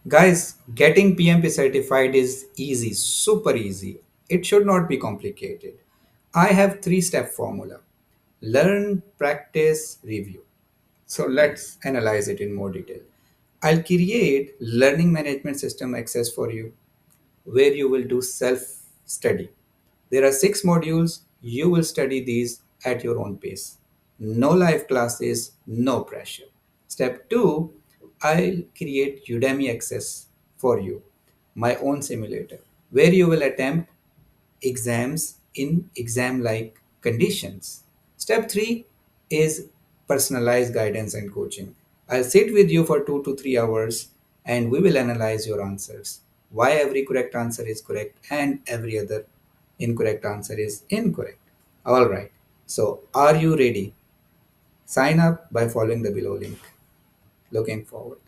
Guys, getting PMP certified is easy, super easy. It should not be complicated. I have three-step formula. Learn, practice, review. So let's analyze it in more detail. I'll create learning management system access for you where you will do self study. There are 6 modules. You will study these at your own pace. No live classes, no pressure. Step 2, I'll create Udemy access for you, my own simulator, where you will attempt exams in exam like conditions. Step 3 is personalized guidance and coaching. I'll sit with you for 2 to 3 hours and we will analyze your answers. Why every correct answer is correct and every other incorrect answer is incorrect. All right. So, are you ready? Sign up by following the below link. Looking forward.